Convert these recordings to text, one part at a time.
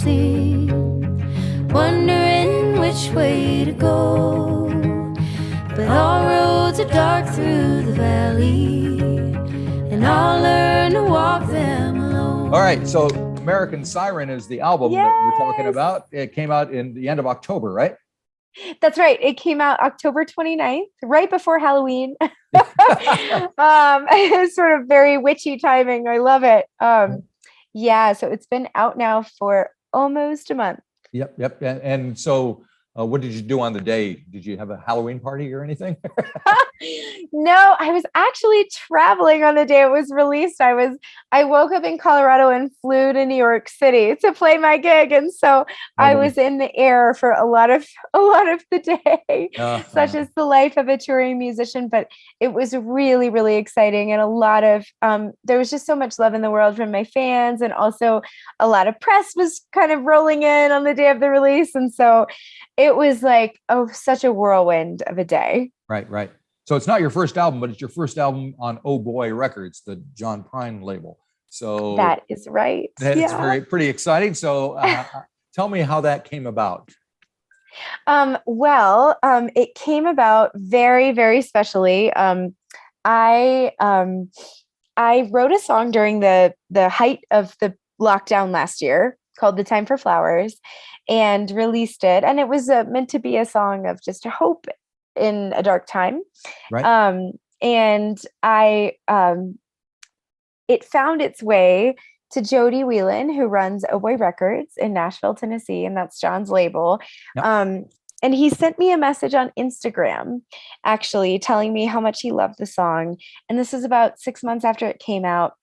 sleep, wondering which way to go. But all roads are dark through the valley, and I'll learn to walk them alone. All right, so American Siren is the album that we're talking about. It came out in the end of October, right? That's right. It came out October 29th, right before Halloween. It's sort of very witchy timing. I love it. Yeah, so it's been out now for almost a month. Yep. And so what did you do on the day? Did you have a Halloween party or anything? No, I was actually traveling on the day it was released. I woke up in Colorado and flew to New York City to play my gig, and so I was in the air for a lot of the day, such as the life of a touring musician. But it was really, really exciting, and a lot of there was just so much love in the world from my fans, and also a lot of press was kind of rolling in on the day of the release, and so it was like such a whirlwind of a day. Right. So it's not your first album, but it's your first album on Oh Boy Records, the John Prine label. So that is right. That's pretty exciting. So tell me how that came about. It came about very, very specially. I wrote a song during the height of the lockdown last year called "The Time for Flowers" and released it. And it was meant to be a song of just hope in a dark time. Right. It found its way to Jody Whelan, who runs Oh Boy Records in Nashville, Tennessee, and that's John's label. Yep. And he sent me a message on Instagram, actually telling me how much he loved the song. And this is about 6 months after it came out.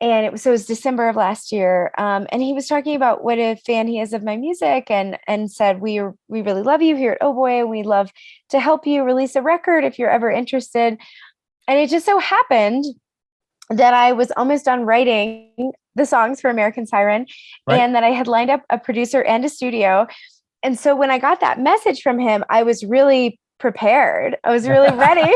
And it was December of last year. And he was talking about what a fan he is of my music, and said, we really love you here at Oh Boy, and we'd love to help you release a record if you're ever interested. And it just so happened that I was almost done writing the songs for American Siren, right, and that I had lined up a producer and a studio. And so when I got that message from him, I was really prepared. I was really ready.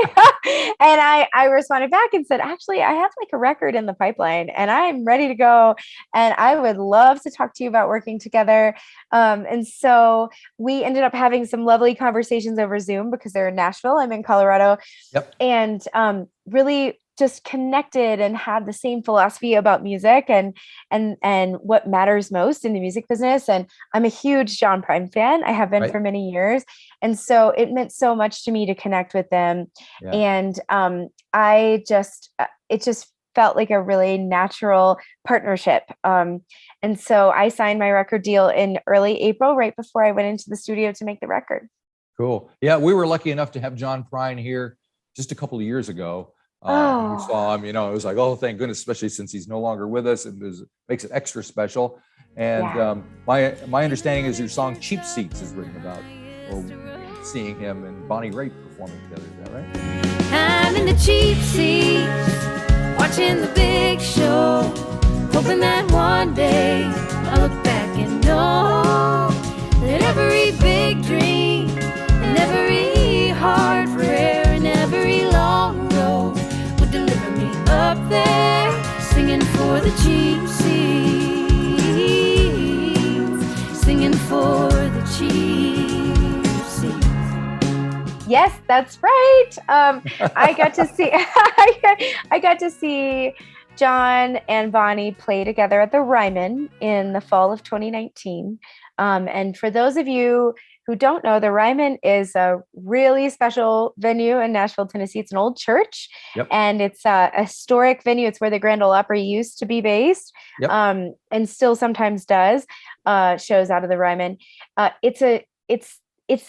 And I responded back and said, actually, I have like a record in the pipeline and I'm ready to go. And I would love to talk to you about working together. And so we ended up having some lovely conversations over Zoom because they're in Nashville. I'm in Colorado. Yep. And really just connected and had the same philosophy about music and what matters most in the music business. And I'm a huge John Prine fan. I have been right. for many years. And so it meant so much to me to connect with them. Yeah. And it just felt like a really natural partnership. And so I signed my record deal in early April, right before I went into the studio to make the record. Cool. Yeah, we were lucky enough to have John Prine here just a couple of years ago. We saw him, it was like, oh, thank goodness, especially since he's no longer with us, and makes it extra special. And yeah. My understanding is your song "Cheap Seats" is written about seeing him and Bonnie Raitt performing together. Is that right? I'm in the cheap seats, watching the big show, hoping that one day I'll look back and know that every big dream and every hard prayer and every long road would deliver me up there, singing for the cheap seats, singing for the cheap seats. Yes, that's right. I got to see I got to see John and Bonnie play together at the Ryman in the fall of 2019. And for those of you who don't know, the Ryman is a really special venue in Nashville, Tennessee. It's an old church, yep. and it's a historic venue. It's where the Grand Ole Opry used to be based, yep. And still sometimes does shows out of the Ryman. It's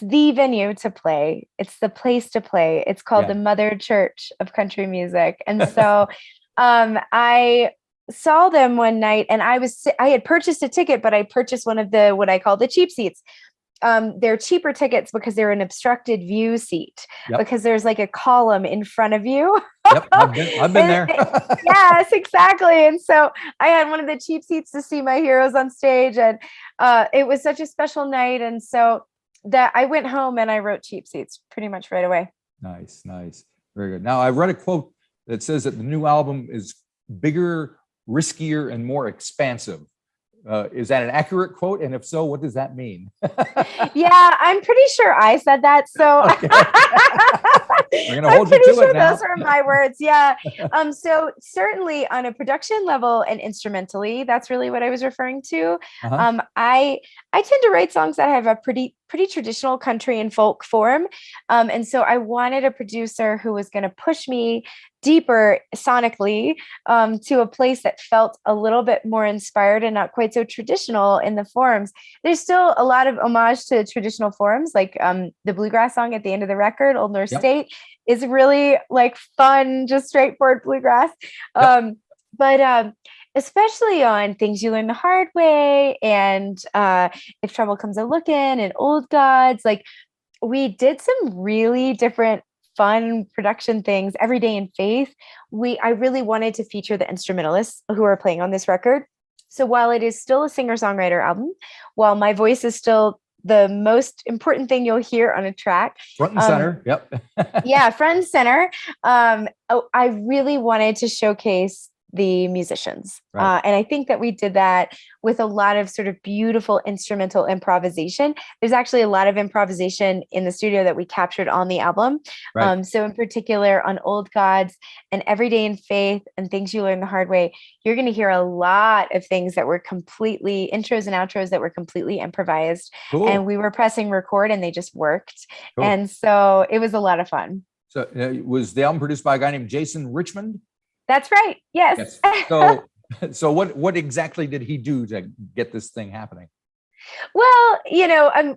the venue to play. It's the place to play. It's called the Mother Church of Country Music. And so I saw them one night, and I had purchased a ticket, but I purchased one of what I call the cheap seats. They're cheaper tickets because they're an obstructed view seat, yep. because there's like a column in front of you. Yep, I've been there. Yes, exactly. And so I had one of the cheap seats to see my heroes on stage, and it was such a special night. And so that I went home and I wrote Cheap Seats pretty much right away. Nice. Very good. Now I read a quote that says that the new album is bigger, riskier, and more expansive. is that an accurate quote? And if so, what does that mean? Yeah, I'm pretty sure I said that. So Okay. We're gonna I'm hold you pretty to sure it now. those were my words. Yeah. So certainly on a production level and instrumentally, that's really what I was referring to. Uh-huh. I tend to write songs that have a pretty traditional country and folk form. And so I wanted a producer who was going to push me deeper sonically, to a place that felt a little bit more inspired and not quite so traditional in the forms. There's still a lot of homage to traditional forms, like the bluegrass song at the end of the record, Old North Yep. State, is really like fun, just straightforward bluegrass. Yep. But especially on Things You Learn the Hard Way and If Trouble Comes a Lookin' and Old Gods, like we did some really different fun production things. Every Day in Faith, I really wanted to feature the instrumentalists who are playing on this record. So while it is still a singer-songwriter album, while my voice is still the most important thing you'll hear on a track, Front and center. Yep. yeah, front and center. I really wanted to showcase the musicians. Right. And I think that we did that with a lot of sort of beautiful instrumental improvisation. There's actually a lot of improvisation in the studio that we captured on the album. Right. So in particular on Old Gods and Every Day in Faith and Things You Learn the Hard Way, you're going to hear a lot of things that were completely intros and outros that were completely improvised. Cool. And we were pressing record and they just worked. Cool. And so it was a lot of fun. So was the album produced by a guy named Jason Richmond? That's right. Yes. So what exactly did he do to get this thing happening? Well,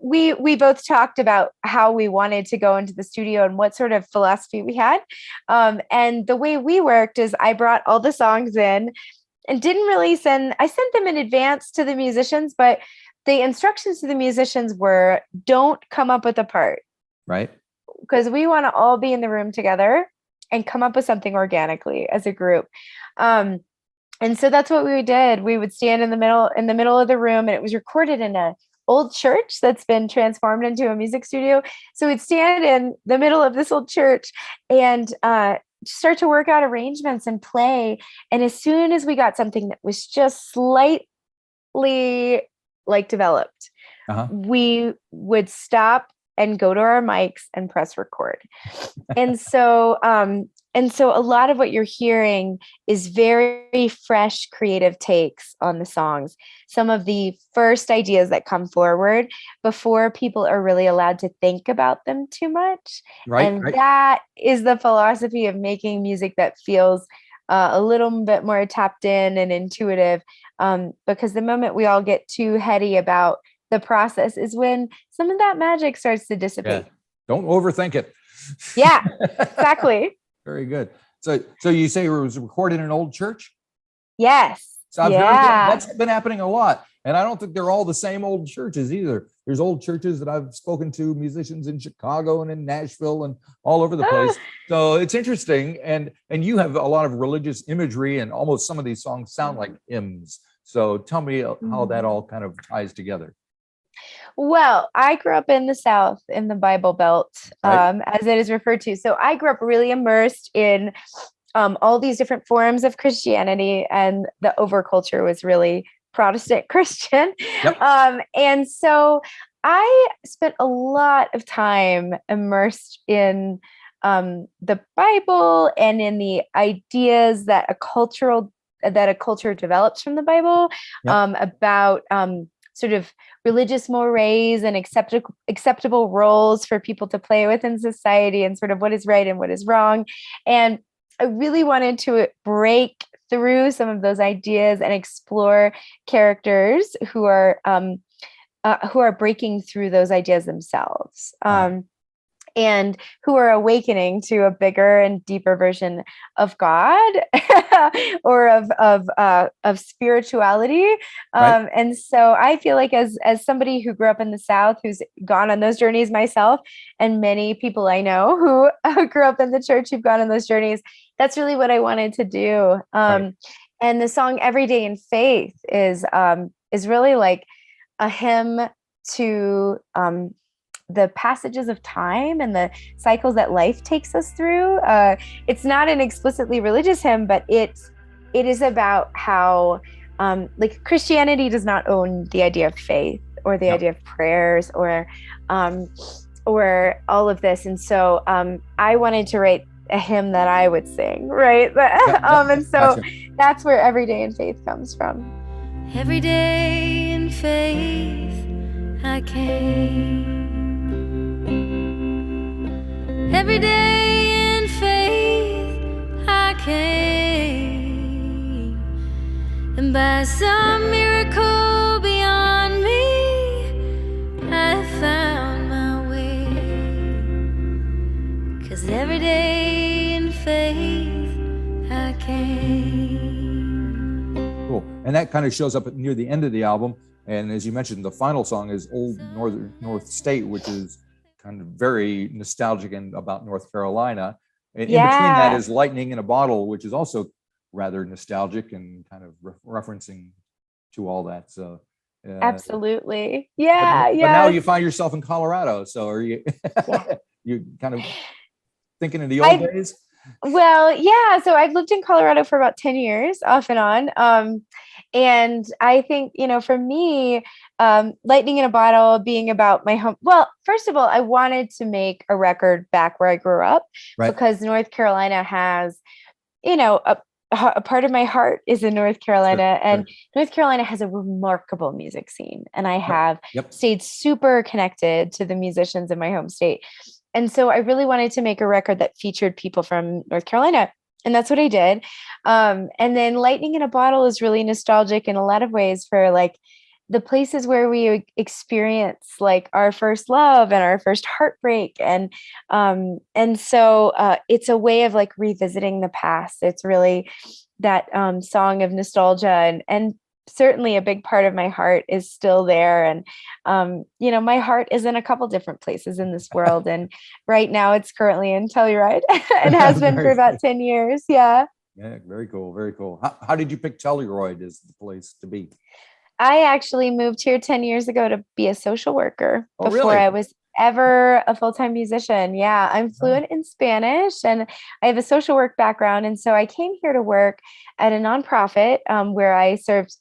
we both talked about how we wanted to go into the studio and what sort of philosophy we had. And the way we worked is I brought all the songs in and didn't really I sent them in advance to the musicians, but the instructions to the musicians were don't come up with a part. Right. Because we want to all be in the room together and come up with something organically as a group. And so that's what we did. We would stand in the middle of the room, and it was recorded in a old church that's been transformed into a music studio. So we'd stand in the middle of this old church and start to work out arrangements and play. And as soon as we got something that was just slightly like developed, we would stop and go to our mics and press record. And so a lot of what you're hearing is very fresh, creative takes on the songs. Some of the first ideas that come forward before people are really allowed to think about them too much. Right. That is the philosophy of making music that feels a little bit more tapped in and intuitive. Because the moment we all get too heady about the process is when some of that magic starts to dissipate. Yeah. Don't overthink it. Yeah, exactly. Very good. So you say it was recorded in an old church? Yes. So I've heard that's been happening a lot. And I don't think they're all the same old churches either. There's old churches that I've spoken to, musicians in Chicago and in Nashville and all over the place. So it's interesting. And you have a lot of religious imagery, and almost some of these songs sound like hymns. So tell me how that all kind of ties together. Well, I grew up in the South, in the Bible Belt, as it is referred to. So I grew up really immersed in all these different forms of Christianity, and the overculture was really Protestant Christian. Yep. And so I spent a lot of time immersed in the Bible and in the ideas that a culture develops from the Bible, about sort of religious mores and acceptable roles for people to play with in society, and sort of what is right and what is wrong. And I really wanted to break through some of those ideas and explore characters who are breaking through those ideas themselves. And who are awakening to a bigger and deeper version of God or of spirituality. And so I feel like as somebody who grew up in the South, who's gone on those journeys myself, and many people I know who grew up in the church who've gone on those journeys, that's really what I wanted to do. And the song Every Day in Faith is really like a hymn to the passages of time and the cycles that life takes us through. It's not an explicitly religious hymn, but it is about how like Christianity does not own the idea of faith or the idea of prayers or all of this. And so I wanted to write a hymn that I would sing, right? And so that's where Every Day in Faith comes from. Every day in faith I came. Every day in faith I came. And by some miracle beyond me, I found my way. 'Cause every day in faith I came. Cool. And that kind of shows up near the end of the album. And as you mentioned, the final song is Old North State, which is kind of very nostalgic and about North Carolina. And in between that is Lightning in a Bottle, which is also rather nostalgic and kind of referencing to all that. So absolutely. But now you find yourself in Colorado. So are you you kind of thinking of the old days? Well, yeah. So I've lived in Colorado for about 10 years off and on. And I think, for me, Lightning in a Bottle being about my home. Well, first of all, I wanted to make a record back where I grew up because North Carolina has, a part of my heart is in North Carolina, and North Carolina has a remarkable music scene. And I have stayed super connected to the musicians in my home state. And so I really wanted to make a record that featured people from North Carolina. And that's what I did. And then Lightning in a Bottle is really nostalgic in a lot of ways for like the places where we experience like our first love and our first heartbreak. And so it's a way of like revisiting the past. It's really that song of nostalgia, and certainly a big part of my heart is still there. And, my heart is in a couple different places in this world. And right now it's currently in Telluride and has been for about 10 years. Yeah. Yeah. Very cool. Very cool. How did you pick Telluride as the place to be? I actually moved here 10 years ago to be a social worker before really? I was ever a full-time musician. Yeah, I'm fluent in Spanish and I have a social work background. And so I came here to work at a nonprofit where I served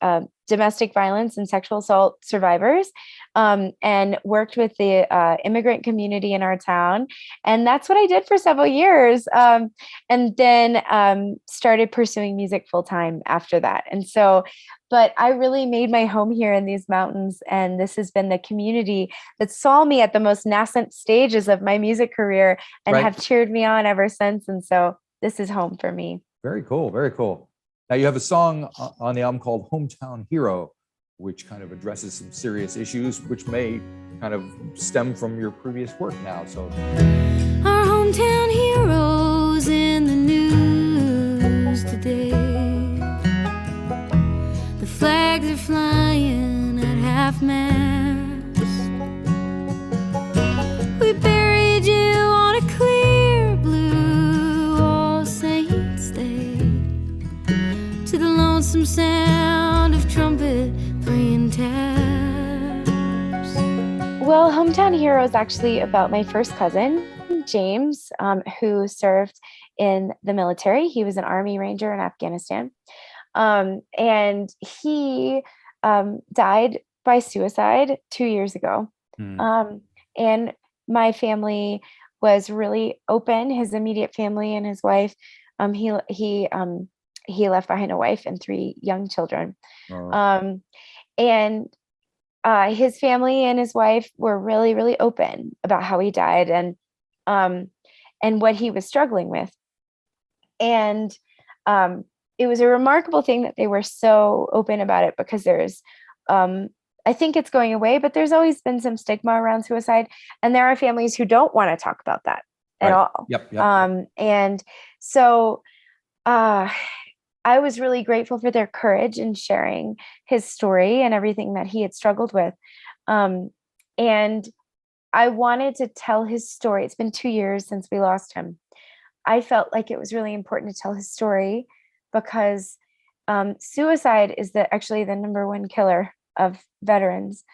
domestic violence and sexual assault survivors and worked with the immigrant community in our town. And that's what I did for several years. And then started pursuing music full-time after that. And so, but I really made my home here in these mountains. And this has been the community that saw me at the most nascent stages of my music career and have cheered me on ever since. And so this is home for me. Very cool. Very cool. Now you have a song on the album called Hometown Hero, which kind of addresses some serious issues, which may kind of stem from your previous work now. So our hometown heroes in the news today. The flags are flying at half-mast. We buried you on a clear blue All Saints Day to the lonesome sound of trumpet playing taps. Well, Hometown Hero is actually about my first cousin, James, who served in the military. He was an Army Ranger in Afghanistan. And he died by suicide 2 years ago. And my family was really open, his immediate family and his wife. He left behind a wife and 3 young children. And his family and his wife were really, really open about how he died and what he was struggling with. And it was a remarkable thing that they were so open about it, because there's, I think it's going away, but there's always been some stigma around suicide. And there are families who don't want to talk about that at all. And so I was really grateful for their courage in sharing his story and everything that he had struggled with. And I wanted to tell his story. It's been 2 years since we lost him. I felt like it was really important to tell his story because suicide is actually the #1 killer of veterans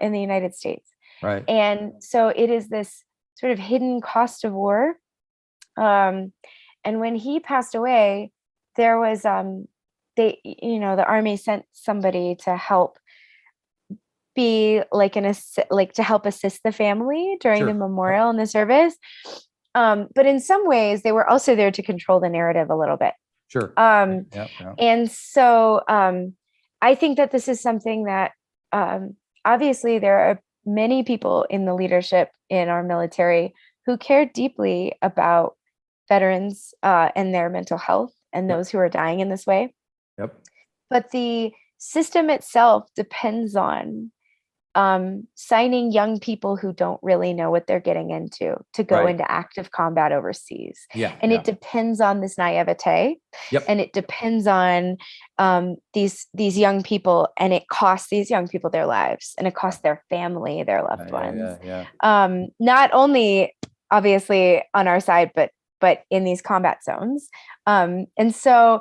in the United States. And so it is this sort of hidden cost of war. And when he passed away, there was the Army sent somebody to help be like to help assist the family during the Sure. memorial and the service. But in some ways they were also there to control the narrative a little bit. Sure. And so I think that this is something that obviously there are many people in the leadership in our military who care deeply about veterans and their mental health and those who are dying in this way. Yep. But the system itself depends on signing young people who don't really know what they're getting into to go into active combat overseas. And it depends on this naivete. And it depends on these young people, and it costs these young people their lives, and it costs their family, their loved ones. Not only obviously on our side, but in these combat zones. And so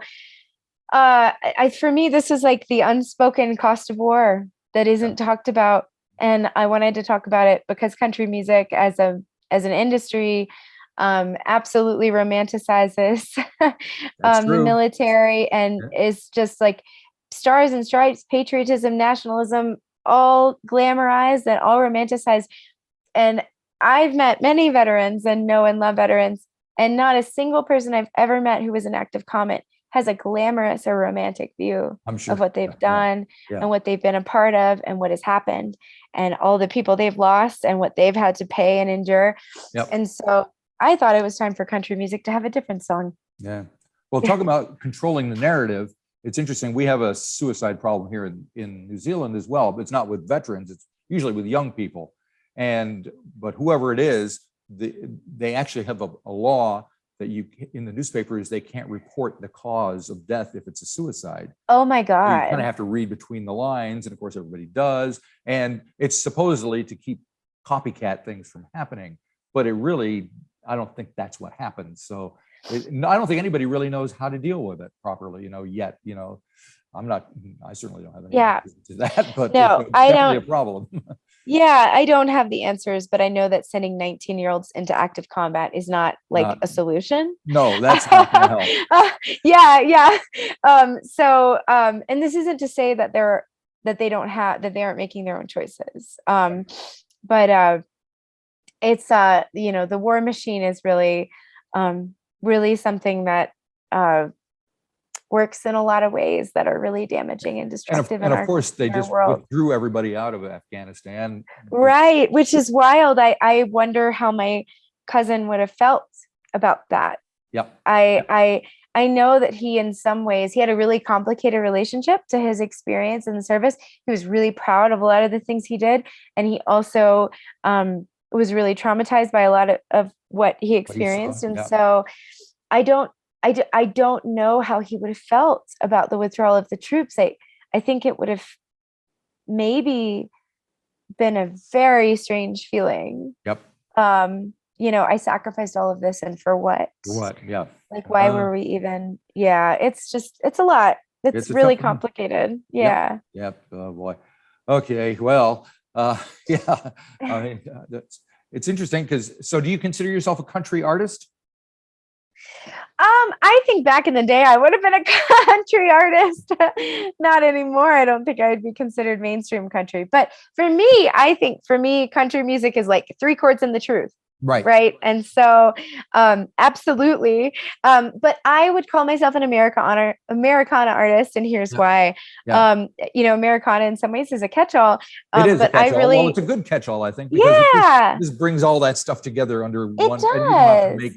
for me, this is like the unspoken cost of war that isn't talked about. And I wanted to talk about it because country music as an industry absolutely romanticizes the military and is just like stars and stripes, patriotism, nationalism, all glamorized and all romanticized. And I've met many veterans and know and love veterans, and not a single person I've ever met who was an active combat has a glamorous or romantic view of what they've done and what they've been a part of and what has happened and all the people they've lost and what they've had to pay and endure. And so I thought it was time for country music to have a different song. Yeah. Well, talk about controlling the narrative. It's interesting. We have a suicide problem here in New Zealand as well, but it's not with veterans. It's usually with young people. But whoever it is, they actually have a law that in the newspapers, they can't report the cause of death if it's a suicide. Oh my God. So you kind of have to read between the lines. And of course, everybody does. And it's supposedly to keep copycat things from happening. But I don't think that's what happens. So I don't think anybody really knows how to deal with it properly, yet. I certainly don't have any answers to that, but no, it's definitely a problem. Yeah, I don't have the answers, but I know that sending 19-year-olds into active combat is not a solution. No, that's not going to help. And this isn't to say that they aren't making their own choices. But it's the war machine is really something that works in a lot of ways that are really damaging and destructive. And of course, they just withdrew everybody out of Afghanistan. Right, which is wild. I wonder how my cousin would have felt about that. Yep. I know that he, in some ways, he had a really complicated relationship to his experience in the service. He was really proud of a lot of the things he did. And he also was really traumatized by a lot of what he experienced. So I don't know how he would have felt about the withdrawal of the troops. I think it would have maybe been a very strange feeling. Yep. I sacrificed all of this, and for what? For what? Yeah. Like, why were we even? Yeah, it's a lot. It's really complicated. Yeah. Yep. Oh boy. Okay. Well, yeah. I mean, it's interesting so do you consider yourself a country artist? I think back in the day, I would have been a country artist. Not anymore. I don't think I would be considered mainstream country. But I think country music is like 3 chords and the truth. Right. Right. And so, absolutely. But I would call myself an Americana artist. And here's why. Americana in some ways is a catch-all. It is a catch-all. Well, it's a good catch-all, I think. Because it just brings all that stuff together under one. It does. And you don't have to make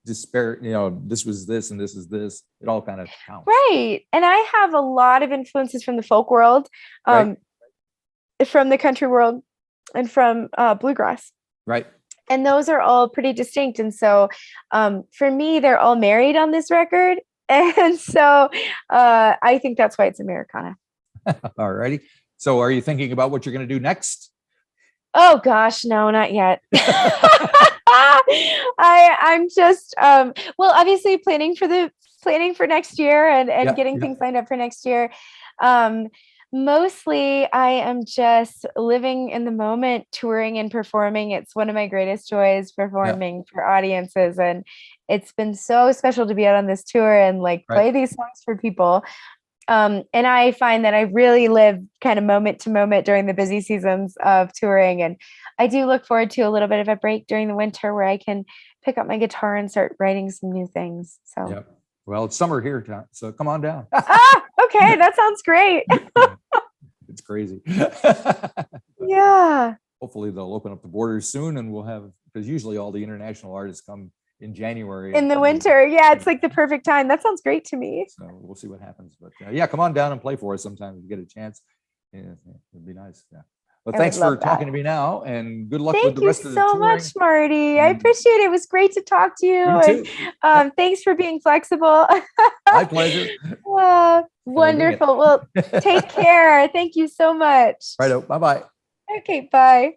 despair, this was this and this is this. It all kind of counts. Right. And I have a lot of influences from the folk world, from the country world, and from bluegrass. Right. And those are all pretty distinct. And so for me, they're all married on this record. And so I think that's why it's Americana. All righty. So are you thinking about what you're going to do next? Oh, gosh, no, not yet. I'm just, obviously planning for next year and getting things lined up for next year. Mostly I am just living in the moment, touring and performing. It's one of my greatest joys, performing for audiences. And it's been so special to be out on this tour and play these songs for people. And I find that I really live kind of moment to moment during the busy seasons of touring. And I do look forward to a little bit of a break during the winter where I can pick up my guitar and start writing some new things. So, Yeah. Well, it's summer here, so come on down. Okay. That sounds great. It's crazy. Yeah. Hopefully they'll open up the borders soon, and we'll have, because usually all the international artists come in January. In the winter. Yeah. It's like the perfect time. That sounds great to me. So we'll see what happens. But yeah, come on down and play for us sometime if you get a chance. Yeah, it'd be nice. Yeah. Well, thanks for talking to me now, and good luck with the rest of the touring. Thank you so much, Marty. I appreciate it. It was great to talk to you. And thanks for being flexible. My pleasure. Wonderful. Well, take care. Thank you so much. Righto. Bye-bye. Okay, bye.